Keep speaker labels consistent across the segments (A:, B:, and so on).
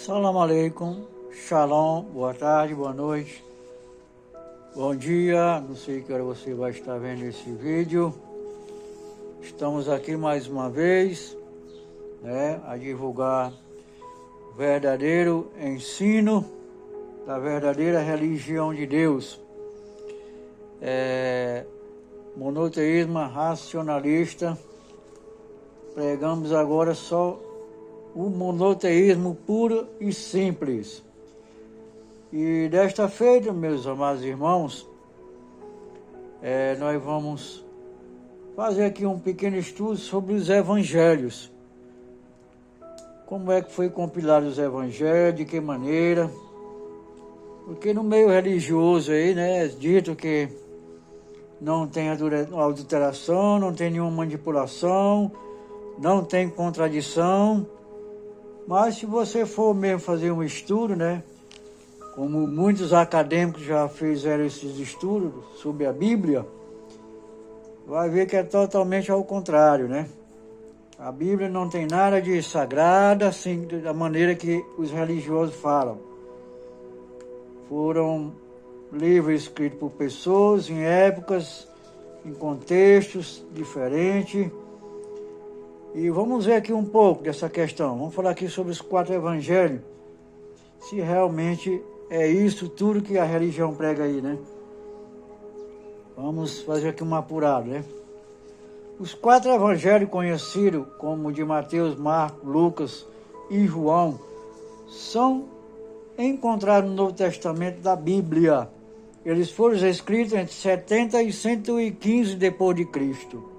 A: Salam aleikum, shalom, boa tarde, boa noite, bom dia, não sei que hora você vai estar vendo esse vídeo. Estamos aqui mais uma vez, a divulgar o verdadeiro ensino da verdadeira religião de Deus. Monoteísmo racionalista, pregamos agora só o monoteísmo puro e simples. E desta feita, meus amados irmãos, nós vamos fazer aqui um pequeno estudo sobre os evangelhos. Como é que foi compilado os evangelhos, de que maneira? Porque no meio religioso aí, é dito que não tem adulteração, não tem nenhuma manipulação, não tem contradição. Mas se você for mesmo fazer um estudo, como muitos acadêmicos já fizeram esses estudos sobre a Bíblia, vai ver que é totalmente ao contrário, A Bíblia não tem nada de sagrada, assim, da maneira que os religiosos falam. Foram livros escritos por pessoas em épocas, em contextos diferentes. E vamos ver aqui um pouco dessa questão. Vamos falar aqui sobre os 4 evangelhos. Se realmente é isso tudo que a religião prega aí, Vamos fazer aqui um apurado, Os 4 evangelhos conhecidos como de Mateus, Marcos, Lucas e João são encontrados no Novo Testamento da Bíblia. Eles foram escritos entre 70 e 115 depois de Cristo,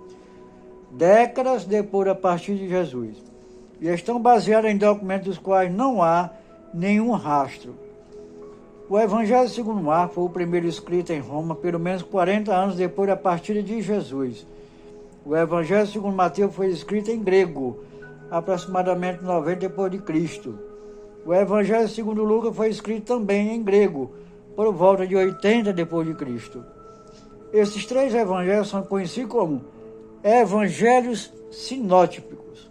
A: décadas depois da partida de Jesus, e estão baseados em documentos dos quais não há nenhum rastro. O Evangelho segundo Marcos foi o primeiro escrito em Roma, pelo menos 40 anos depois da partida de Jesus. O Evangelho segundo Mateus foi escrito em grego, aproximadamente 90 depois de Cristo. O Evangelho segundo Lucas foi escrito também em grego, por volta de 80 depois de Cristo. Esses 3 evangelhos são conhecidos como evangelhos sinóticos,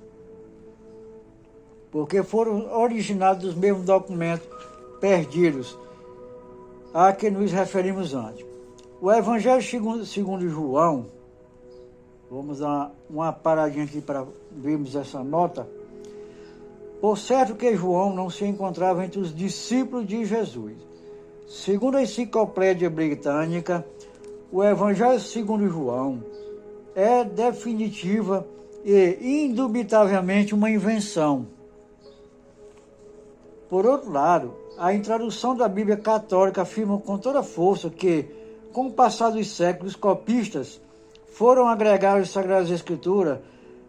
A: porque foram originados dos mesmos documentos perdidos a que nos referimos antes. O Evangelho segundo João, vamos dar uma paradinha aqui para vermos essa nota. Por certo que João não se encontrava entre os discípulos de Jesus. Segundo a Enciclopédia Britânica, o Evangelho segundo João é definitiva e indubitavelmente uma invenção. Por outro lado, a introdução da Bíblia Católica afirma com toda força que, com o passar dos séculos, os copistas foram agregar às Sagradas Escrituras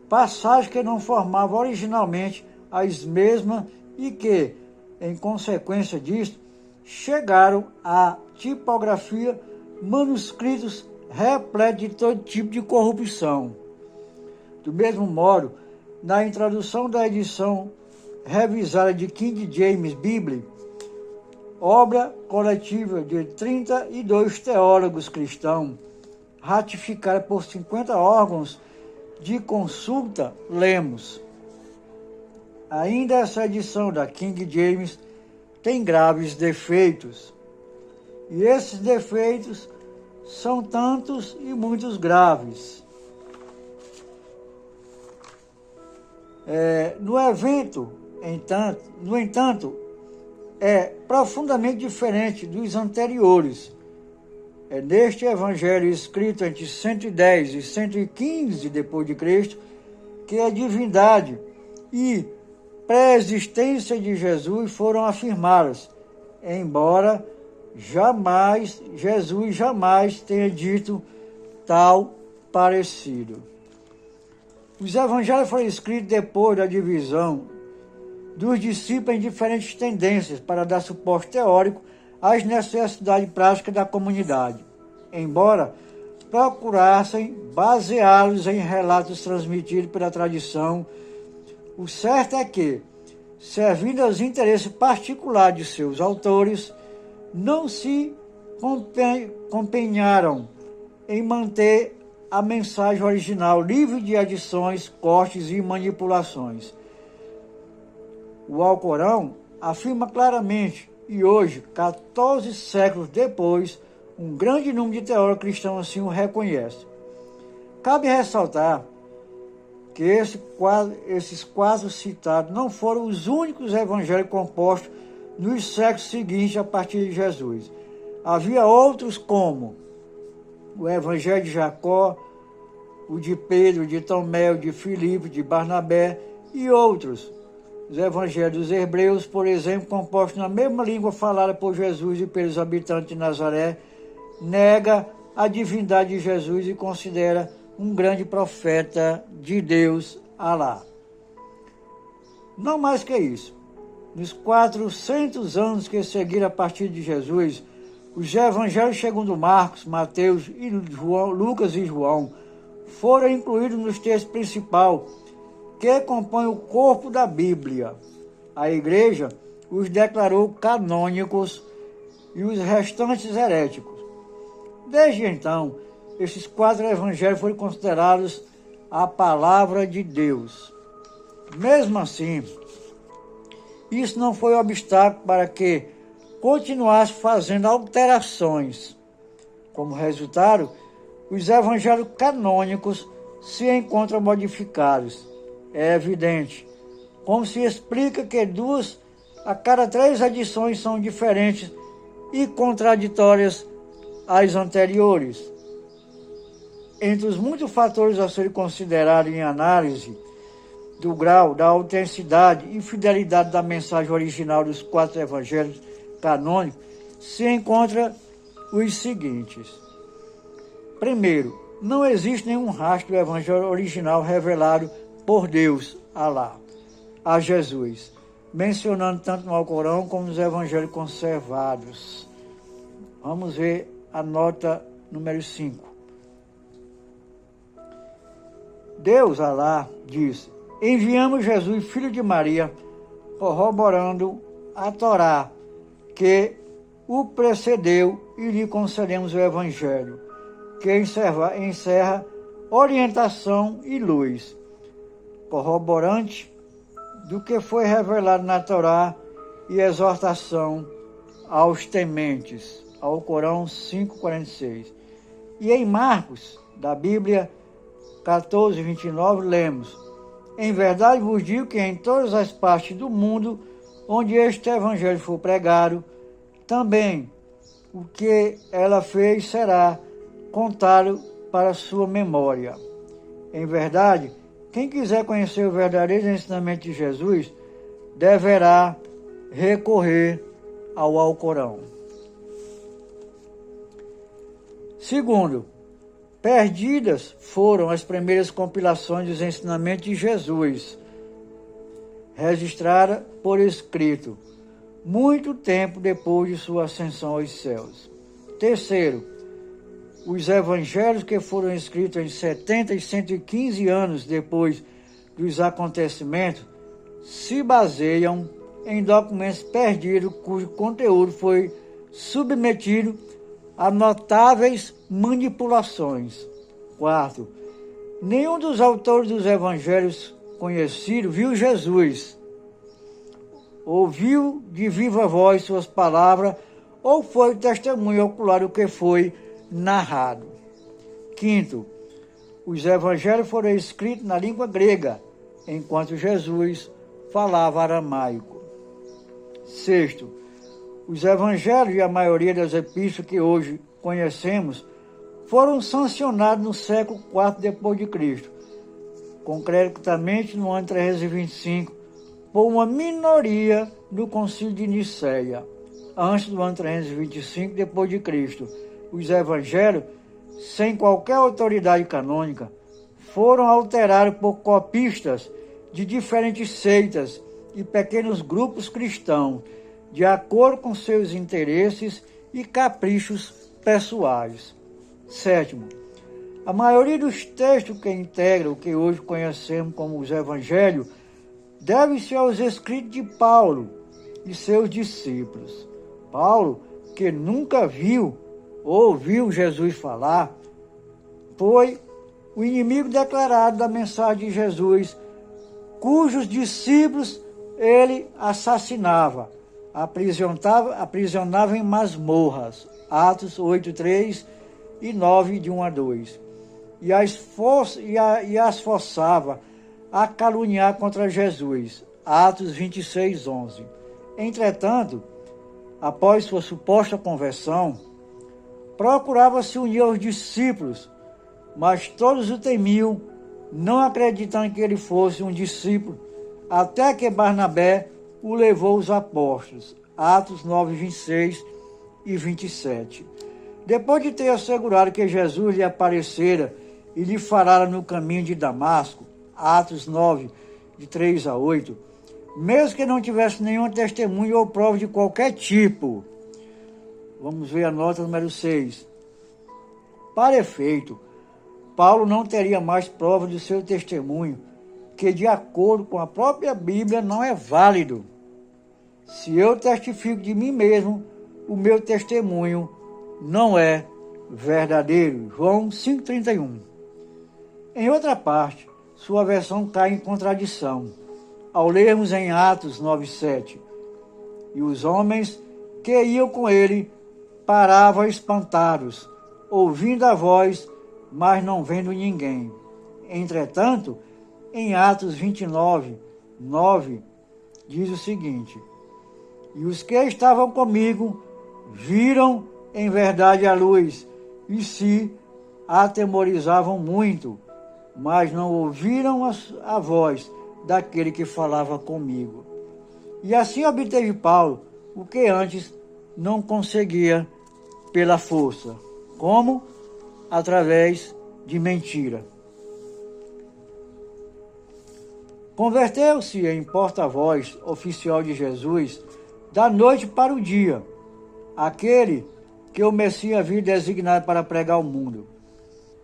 A: passagens que não formavam originalmente as mesmas e que, em consequência disso, chegaram à tipografia manuscritos repletos de todo tipo de corrupção. Do mesmo modo, na introdução da edição revisada de King James Bible, obra coletiva de 32 teólogos cristãos, ratificada por 50 órgãos de consulta, lemos: ainda essa edição da King James tem graves defeitos, e esses defeitos são tantos e muitos graves. No entanto, é profundamente diferente dos anteriores. É neste evangelho escrito entre 110 e 115 depois de Cristo que a divindade e pré-existência de Jesus foram afirmadas, embora Jesus jamais tenha dito tal parecido. Os evangelhos foram escritos depois da divisão dos discípulos em diferentes tendências para dar suporte teórico às necessidades práticas da comunidade, embora procurassem baseá-los em relatos transmitidos pela tradição. O certo é que, servindo aos interesses particulares de seus autores, não se empenharam em manter a mensagem original livre de adições, cortes e manipulações. O Alcorão afirma claramente, e hoje, 14 séculos depois, um grande número de teólogos cristãos assim o reconhece. Cabe ressaltar que esses quatro citados não foram os únicos evangelhos compostos nos séculos seguintes a partir de Jesus. Havia outros como o Evangelho de Jacó, o de Pedro, de Tomé, o de Filipe, de Barnabé e outros. Os Evangelhos dos Hebreus, por exemplo, compostos na mesma língua falada por Jesus e pelos habitantes de Nazaré, nega a divindade de Jesus e considera um grande profeta de Deus, Alá. Não mais que isso. Nos 400 anos que seguiram a partir de Jesus, os evangelhos segundo Marcos, Mateus, e João, Lucas e João foram incluídos nos textos principais que compõem o corpo da Bíblia. A Igreja os declarou canônicos e os restantes heréticos. Desde então, esses 4 evangelhos foram considerados a palavra de Deus. Mesmo assim, isso não foi obstáculo para que continuasse fazendo alterações. Como resultado, os evangelhos canônicos se encontram modificados. É evidente, como se explica que 2 a cada 3 edições são diferentes e contraditórias às anteriores. Entre os muitos fatores a serem considerados em análise do grau da autenticidade e fidelidade da mensagem original dos 4 evangelhos canônicos, se encontra os seguintes. Primeiro, não existe nenhum rastro do evangelho original revelado por Deus, Alá, a Jesus, mencionando tanto no Alcorão como nos evangelhos conservados. Vamos ver a nota número 5. Deus, Alá, diz: enviamos Jesus, filho de Maria, corroborando a Torá, que o precedeu, e lhe concedemos o Evangelho, que encerra orientação e luz, corroborante do que foi revelado na Torá e exortação aos tementes. Alcorão 5,46. E em Marcos, da Bíblia 14:29, lemos: em verdade vos digo que em todas as partes do mundo onde este evangelho for pregado, também o que ela fez será contado para sua memória. Em verdade, quem quiser conhecer o verdadeiro ensinamento de Jesus, deverá recorrer ao Alcorão. Segundo, perdidas foram as primeiras compilações dos ensinamentos de Jesus, registrada por escrito, muito tempo depois de sua ascensão aos céus. Terceiro, os evangelhos que foram escritos em 70 e 115 anos depois dos acontecimentos se baseiam em documentos perdidos cujo conteúdo foi submetido a notáveis manipulações. Quarto, nenhum dos autores dos evangelhos conhecidos viu Jesus, ouviu de viva voz suas palavras ou foi testemunho ocular do que foi narrado. Quinto, os evangelhos foram escritos na língua grega, enquanto Jesus falava aramaico. Sexto, os evangelhos e a maioria das epístolas que hoje conhecemos foram sancionados no século IV depois de Cristo, concretamente no ano 325, por uma minoria do Concílio de Nicéia, antes do ano 325 depois de Cristo. Os evangelhos, sem qualquer autoridade canônica, foram alterados por copistas de diferentes seitas e pequenos grupos cristãos, de acordo com seus interesses e caprichos pessoais. Sétimo, a maioria dos textos que integram o que hoje conhecemos como os evangelhos deve-se aos escritos de Paulo e seus discípulos. Paulo, que nunca viu ou ouviu Jesus falar, foi o inimigo declarado da mensagem de Jesus, cujos discípulos ele assassinava, aprisionava em masmorras. Atos 8, 3 e 9, de 1 a 2. E as forçava a caluniar contra Jesus. Atos 26, 11. Entretanto, após sua suposta conversão, procurava se unir aos discípulos, mas todos o temiam, não acreditando que ele fosse um discípulo, até que Barnabé o levou aos apóstolos. Atos 9, 26 e 27. Depois de ter assegurado que Jesus lhe aparecera e lhe falara no caminho de Damasco, Atos 9, de 3 a 8, mesmo que não tivesse nenhum testemunho ou prova de qualquer tipo. Vamos ver a nota número 6. Para efeito, Paulo não teria mais prova do seu testemunho, que de acordo com a própria Bíblia não é válido. Se eu testifico de mim mesmo, o meu testemunho não é verdadeiro. João 5,31. Em outra parte, sua versão cai em contradição, ao lermos em Atos 9,7. E os homens que iam com ele paravam espantados, ouvindo a voz, mas não vendo ninguém. Entretanto, em Atos 29, 9, diz o seguinte: e os que estavam comigo viram em verdade a luz, e se atemorizavam muito, mas não ouviram a voz daquele que falava comigo. E assim obteve Paulo o que antes não conseguia pela força. Como? Através de mentira. Converteu-se em porta-voz oficial de Jesus da noite para o dia, aquele que o Messias havia designado para pregar ao mundo.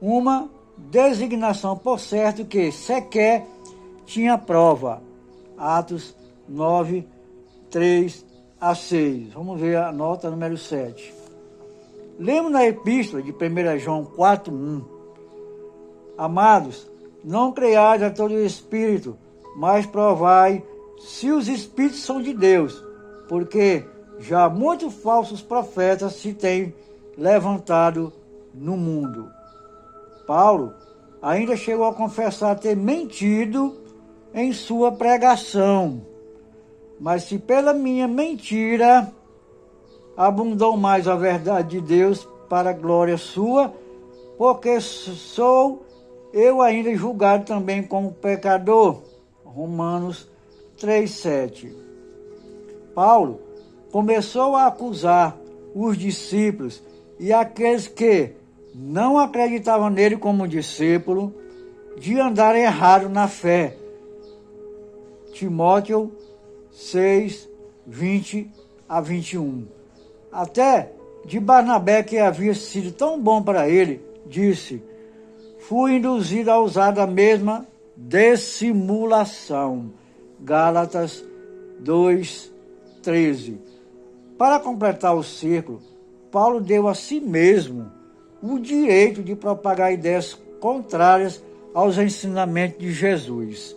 A: Uma designação, por certo, que sequer tinha prova. Atos 9, 3 a 6. Vamos ver a nota número 7. Lemos na epístola de 1 João 4, 1. Amados, não creiais a todo espírito, mas provai se os espíritos são de Deus, porque já muitos falsos profetas se têm levantado no mundo. Paulo ainda chegou a confessar ter mentido em sua pregação. Mas se pela minha mentira abundou mais a verdade de Deus para a glória sua, porque sou eu ainda julgado também como pecador. Romanos 3,7. Paulo começou a acusar os discípulos e aqueles que não acreditavam nele como discípulo de andar errado na fé. Timóteo 6, 20 a 21. Até de Barnabé, que havia sido tão bom para ele, disse: fui induzido a usar da mesma dissimulação. Gálatas 2, 13. Para completar o círculo, Paulo deu a si mesmo o direito de propagar ideias contrárias aos ensinamentos de Jesus,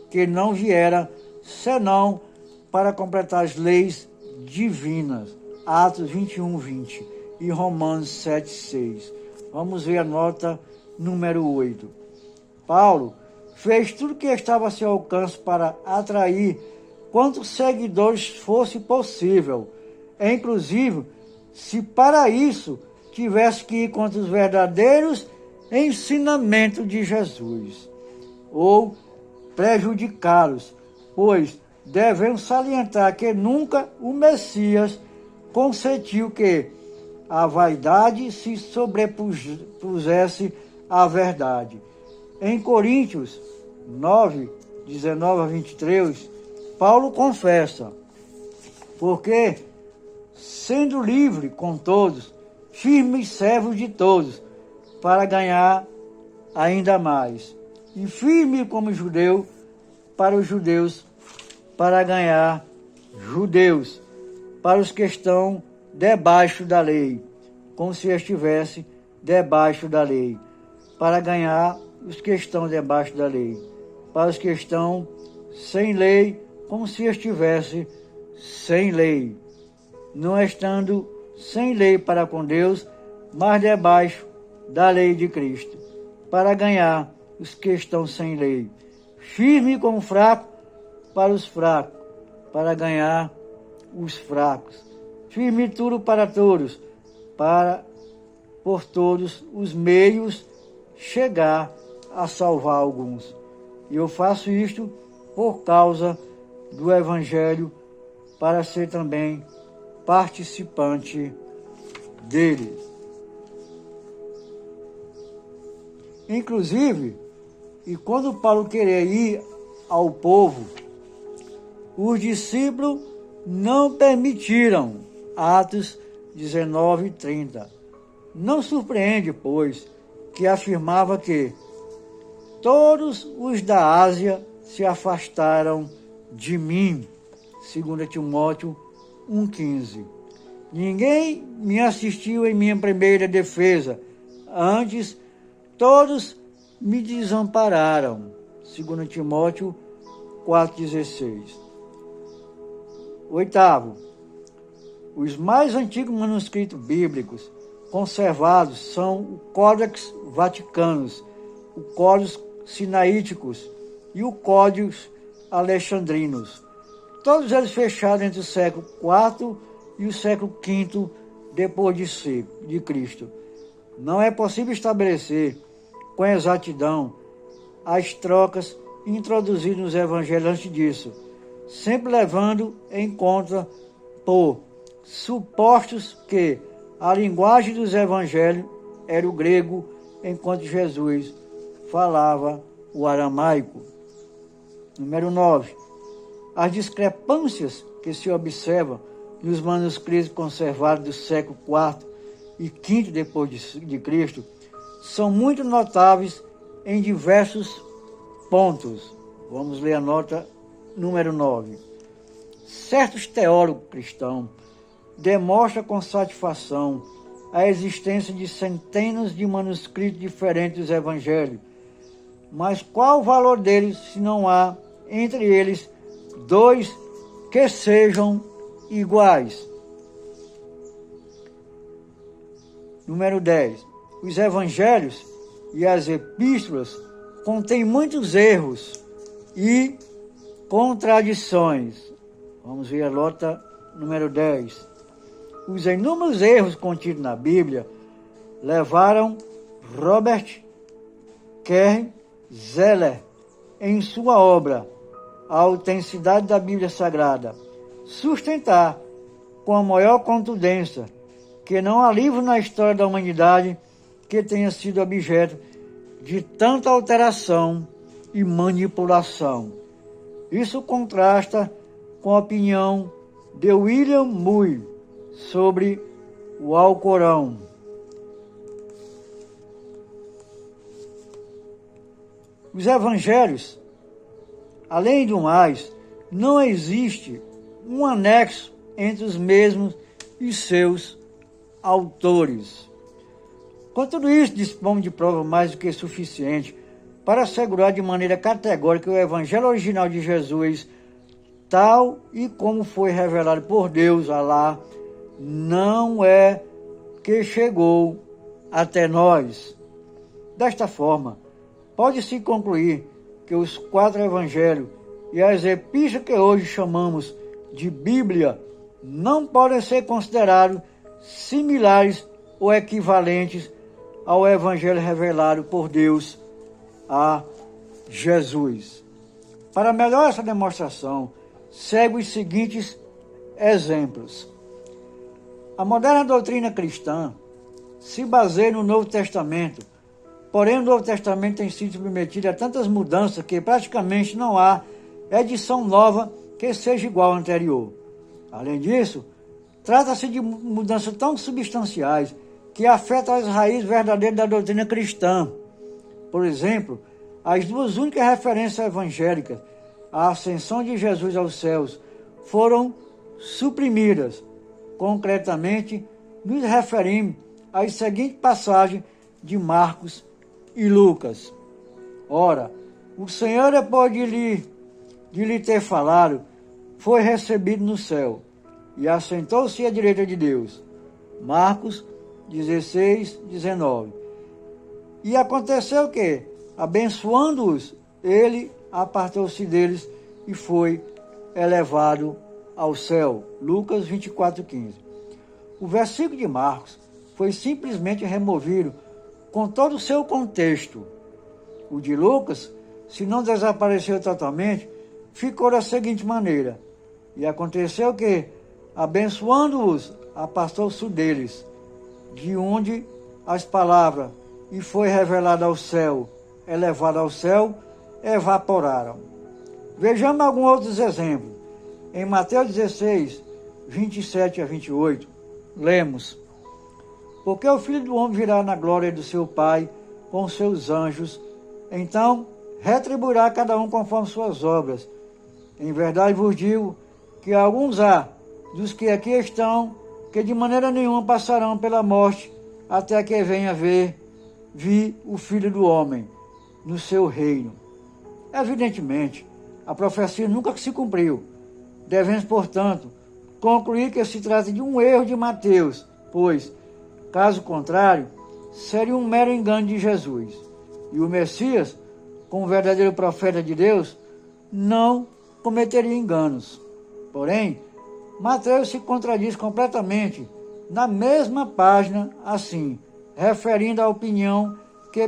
A: que não viera senão para completar as leis divinas. Atos 21, 20 e Romanos 7, 6. Vamos ver a nota número 8. Paulo fez tudo o que estava a seu alcance para atrair quantos seguidores fosse possível, inclusive se para isso tivesse que ir contra os verdadeiros ensinamentos de Jesus, ou prejudicá-los, pois devemos salientar que nunca o Messias consentiu que a vaidade se sobrepusesse à verdade. Em Coríntios 9, 19 a 23, Paulo confessa: porque, sendo livre com todos, firmes servos de todos, para ganhar ainda mais, e firme como judeu para os judeus, para ganhar judeus, para os que estão debaixo da lei, como se estivesse debaixo da lei, para ganhar os que estão debaixo da lei, para os que estão sem lei, como se estivesse sem lei, não estando sem lei para com Deus, mas debaixo da lei de Cristo, para ganhar os que estão sem lei. Firme como fraco para os fracos, para ganhar os fracos. Firme tudo para todos, para por todos os meios chegar a salvar alguns. E eu faço isto por causa do Evangelho, para ser também participante dele. Inclusive, e quando Paulo queria ir ao povo, os discípulos não permitiram. Atos 19, 30. Não surpreende, pois, que afirmava que todos os da Ásia se afastaram de mim. 2 Timóteo 1,15. Ninguém me assistiu em minha primeira defesa. Antes, todos me desampararam. 2 Timóteo 4,16. Oitavo, os mais antigos manuscritos bíblicos conservados são o Códex Vaticanos, o Códex Sinaíticos e o Códex Alexandrinos. Todos eles fechados entre o século IV e o século V depois de Cristo. Não é possível estabelecer com exatidão as trocas introduzidas nos evangelhos antes disso, sempre levando em conta por supostos que a linguagem dos evangelhos era o grego, enquanto Jesus falava o aramaico. Número 9. As discrepâncias que se observam nos manuscritos conservados do século IV e V depois de Cristo são muito notáveis em diversos pontos. Vamos ler a nota número 9. Certos teólogos cristãos demonstram com satisfação a existência de centenas de manuscritos diferentes dos evangelhos. Mas qual o valor deles se não há entre eles dois que sejam iguais? Número 10. Os evangelhos e as epístolas contêm muitos erros e contradições. Vamos ver a nota número 10. Os inúmeros erros contidos na Bíblia levaram Robert Kerr Zeller, em sua obra A Autenticidade da Bíblia Sagrada, sustentar com a maior contundência que não há livro na história da humanidade que tenha sido objeto de tanta alteração e manipulação. Isso contrasta com a opinião de William Moody sobre o Alcorão. Os evangelhos, além do mais, não existe um anexo entre os mesmos e seus autores. Com tudo isso, dispomos de prova mais do que suficiente para assegurar de maneira categórica que o evangelho original de Jesus, tal e como foi revelado por Deus, Alá, não é que chegou até nós. Desta forma, pode-se concluir que os 4 evangelhos e as epístolas que hoje chamamos de Bíblia não podem ser considerados similares ou equivalentes ao evangelho revelado por Deus a Jesus. Para melhorar essa demonstração, segue os seguintes exemplos. A moderna doutrina cristã se baseia no Novo Testamento, porém o Novo Testamento tem sido submetido a tantas mudanças que praticamente não há edição nova que seja igual à anterior. Além disso, trata-se de mudanças tão substanciais que afetam as raízes verdadeiras da doutrina cristã. Por exemplo, as 2 únicas referências evangélicas à ascensão de Jesus aos céus foram suprimidas. Concretamente, nos referimos às seguintes passagens de Marcos e Lucas. Ora, o Senhor, depois de lhe ter falado, foi recebido no céu e assentou-se à direita de Deus. Marcos 16, 19. E aconteceu que, abençoando-os, ele apartou-se deles e foi elevado ao céu. Lucas 24, 15. O versículo de Marcos foi simplesmente removido com todo o seu contexto. O de Lucas, se não desapareceu totalmente, ficou da seguinte maneira: e aconteceu que, abençoando-os, apartou-se deles, de onde as palavras, e foi revelado ao céu, elevado ao céu, evaporaram. Vejamos alguns outros exemplos. Em Mateus 16, 27 a 28, lemos: porque o Filho do Homem virá na glória do seu Pai com seus anjos, então retribuirá cada um conforme suas obras. Em verdade vos digo que alguns há dos que aqui estão, que de maneira nenhuma passarão pela morte, até que venha vir o Filho do Homem no seu reino. Evidentemente, a profecia nunca se cumpriu. Devemos, portanto, concluir que se trata de um erro de Mateus, pois, caso contrário, seria um mero engano de Jesus. E o Messias, como verdadeiro profeta de Deus, não cometeria enganos. Porém, Mateus se contradiz completamente na mesma página, assim, referindo à opinião que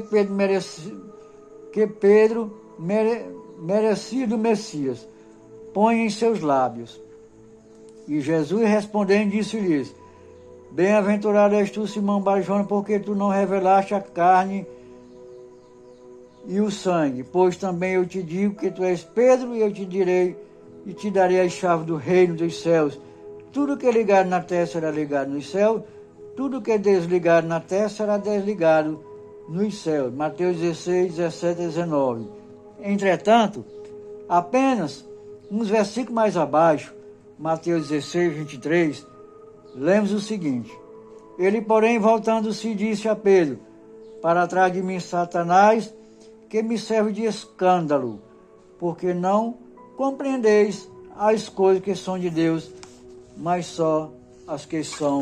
A: Pedro merecia do Messias, põe em seus lábios. E Jesus respondendo disse-lhes: bem-aventurado és tu, Simão Barjona, porque tu não revelaste a carne e o sangue, pois também eu te digo que tu és Pedro, e eu te direi e te darei as chaves do reino dos céus. Tudo que é ligado na terra será ligado nos céus, tudo que é desligado na terra será desligado nos céus. Mateus 16, 17 e 19. Entretanto, apenas uns versículos mais abaixo, Mateus 16, 23, lemos o seguinte: ele, porém, voltando-se, disse a Pedro: para trás de mim, Satanás, que me serve de escândalo, porque não compreendeis as coisas que são de Deus, mas só as que são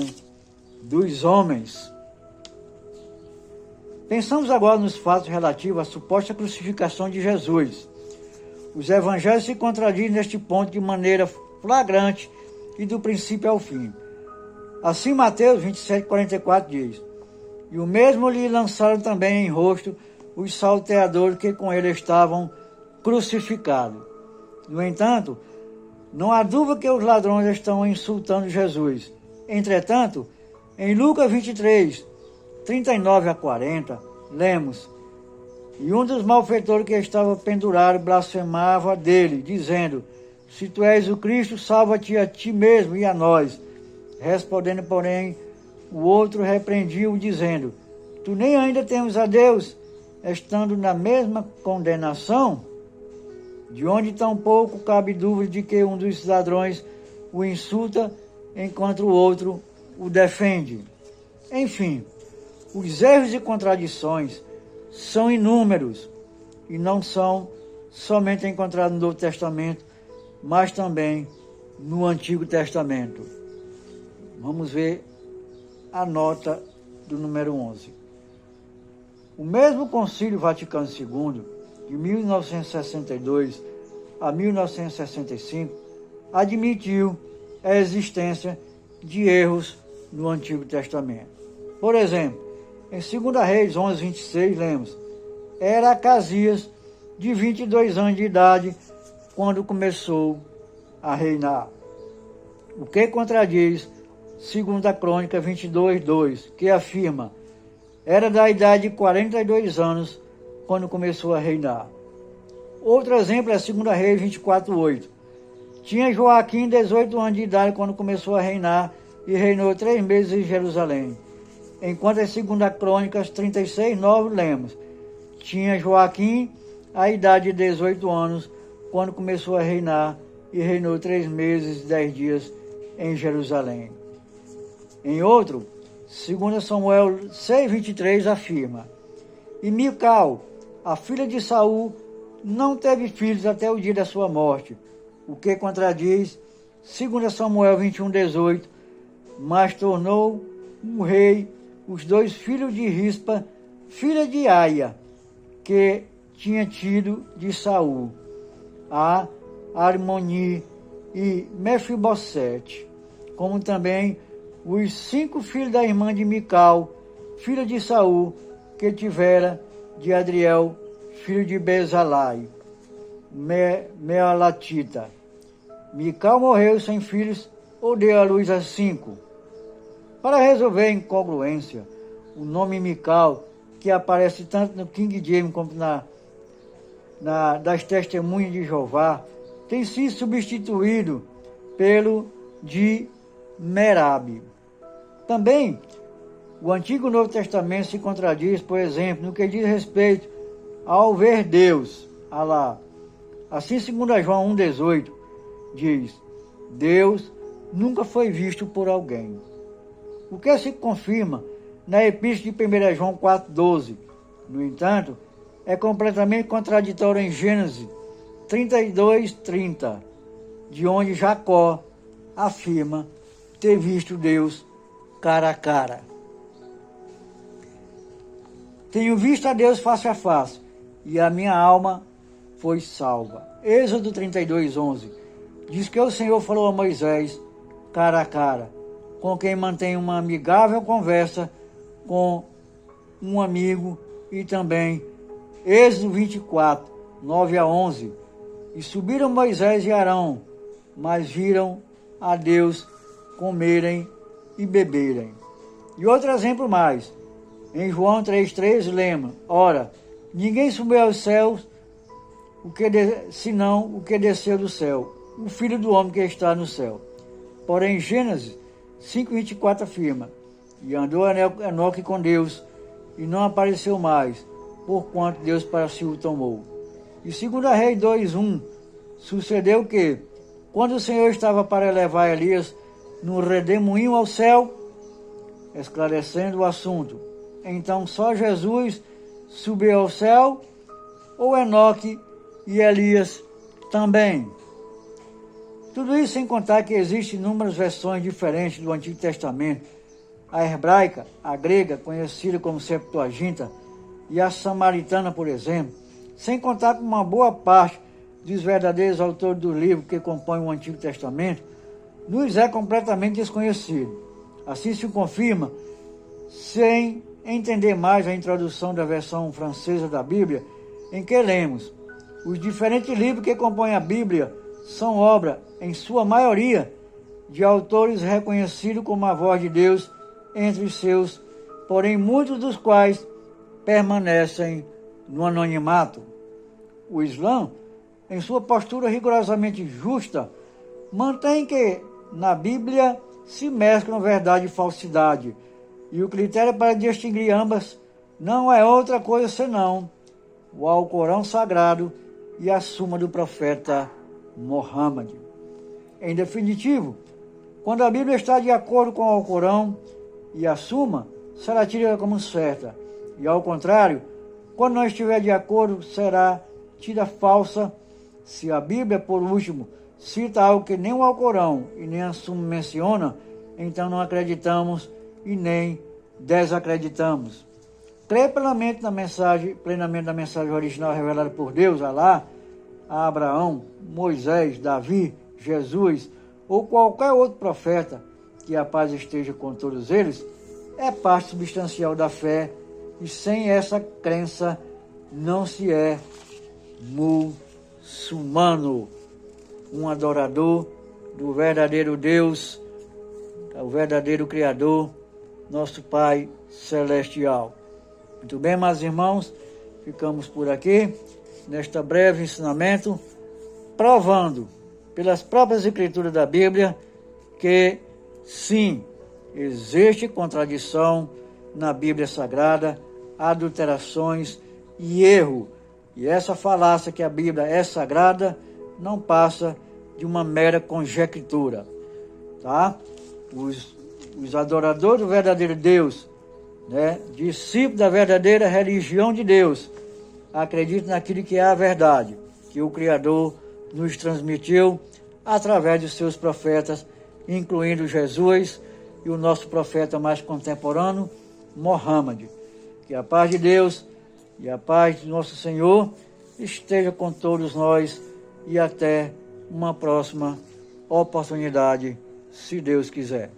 A: dos homens. Pensamos agora nos fatos relativos à suposta crucificação de Jesus. Os evangelhos se contradizem neste ponto de maneira flagrante e do princípio ao fim. Assim, Mateus 27, 44 diz: e o mesmo lhe lançaram também em rosto os salteadores que com ele estavam crucificados. No entanto, não há dúvida que os ladrões estão insultando Jesus. Entretanto, em Lucas 23, 39 a 40, lemos: e um dos malfeitores que estava pendurado blasfemava dele, dizendo: se tu és o Cristo, salva-te a ti mesmo e a nós. Respondendo, porém, o outro repreendia-o, dizendo: tu nem ainda temes a Deus, estando na mesma condenação? De onde tampouco cabe dúvida de que um dos ladrões o insulta, enquanto o outro o defende. Enfim, os erros e contradições são inúmeros e não são somente encontrados no Novo Testamento, mas também no Antigo Testamento. Vamos ver a nota do número 11. O mesmo Concílio Vaticano II, de 1962 a 1965, admitiu a existência de erros no Antigo Testamento. Por exemplo, em 2 Reis 11, 26, lemos: era Acasias de 22 anos de idade quando começou a reinar. O que contradiz 2 Crônica 22, 2, que afirma: era da idade de 42 anos quando começou a reinar. Outro exemplo é 2 Reis 24, 8. Tinha Joaquim 18 anos de idade quando começou a reinar e reinou 3 meses em Jerusalém. Enquanto em 2 Crônicas 36, 9, lemos: tinha Joaquim a idade de 18 anos quando começou a reinar e reinou 3 meses e 10 dias em Jerusalém. Em outro, 2 Samuel 6, 23, afirma: e Mical, a filha de Saul, não teve filhos até o dia da sua morte, o que contradiz 2 Samuel 21:18, mas tornou um rei os 2 filhos de Rispa, filha de Aia, que tinha tido de Saul, a Armoni e Mefibosete, como também os 5 filhos da irmã de Mical, filha de Saul, que tivera de Adriel, filho de Bezalai, Mealatita. Mical morreu sem filhos, ou deu à luz a 5. Para resolver a incongruência, o nome Mical, que aparece tanto no King James como das Testemunhas de Jeová, tem sido substituído pelo de Merab. Também, o Antigo e Novo Testamento se contradiz, por exemplo, no que diz respeito ao ver Deus, Alá. Assim, 2 João 1,18 diz: Deus nunca foi visto por alguém. O que se confirma na Epístola de 1 João 4,12. No entanto, é completamente contraditório em Gênesis 32:30, de onde Jacó afirma ter visto Deus cara a cara. Tenho visto a Deus face a face, e a minha alma foi salva. Êxodo 32:11 diz que o Senhor falou a Moisés cara a cara, com quem mantém uma amigável conversa com um amigo, e também Êxodo 24:9-11, e subiram Moisés e Arão, mas viram a Deus comerem e beberem. E outro exemplo mais, em João 3,3 lembra: ora, ninguém subiu aos céus, senão o que desceu do céu, o Filho do Homem que está no céu. Porém, Gênesis 5:24 afirma: e andou Enoque com Deus, e não apareceu mais, porquanto Deus para si o tomou. E 2 Reis 2:1, sucedeu que, quando o Senhor estava para levar Elias no redemoinho ao céu, esclarecendo o assunto, então só Jesus subiu ao céu, ou Enoque e Elias também? Tudo isso sem contar que existem inúmeras versões diferentes do Antigo Testamento, a hebraica, a grega, conhecida como Septuaginta, e a samaritana, por exemplo, sem contar com uma boa parte dos verdadeiros autores do livro que compõem o Antigo Testamento, nos é completamente desconhecido. Assim se confirma, sem entender mais a introdução da versão francesa da Bíblia, em que lemos: os diferentes livros que compõem a Bíblia são obra, em sua maioria, de autores reconhecidos como a voz de Deus entre os seus, porém muitos dos quais permanecem no anonimato. O Islã, em sua postura rigorosamente justa, mantém que na Bíblia se mesclam verdade e falsidade, e o critério para distinguir ambas não é outra coisa senão o Alcorão Sagrado e a Suma do profeta Muhammad. Em definitivo, quando a Bíblia está de acordo com o Alcorão e a Suma, será tida como certa, e ao contrário, quando não estiver de acordo, será tida falsa. Se a Bíblia, por último, cita algo que nem o Alcorão e nem a Suma menciona, então não acreditamos e nem desacreditamos. Crer plenamente na mensagem original revelada por Deus, Alá, a Abraão, Moisés, Davi, Jesus ou qualquer outro profeta, que a paz esteja com todos eles, é parte substancial da fé, e sem essa crença não se é muçulmano, um adorador do verdadeiro Deus, o verdadeiro Criador, nosso Pai Celestial. Muito bem, meus irmãos, ficamos por aqui, nesta breve ensinamento, provando pelas próprias escrituras da Bíblia que, sim, existe contradição na Bíblia Sagrada, adulterações e erro. E essa falácia que a Bíblia é sagrada não passa de uma mera conjectura, tá? Os adoradores do verdadeiro Deus, né, discípulos da verdadeira religião de Deus, acreditam naquilo que é a verdade, que o Criador nos transmitiu através dos seus profetas, incluindo Jesus e o nosso profeta mais contemporâneo, Mohammed. Que a paz de Deus e a paz de nosso Senhor esteja com todos nós e até uma próxima oportunidade, se Deus quiser.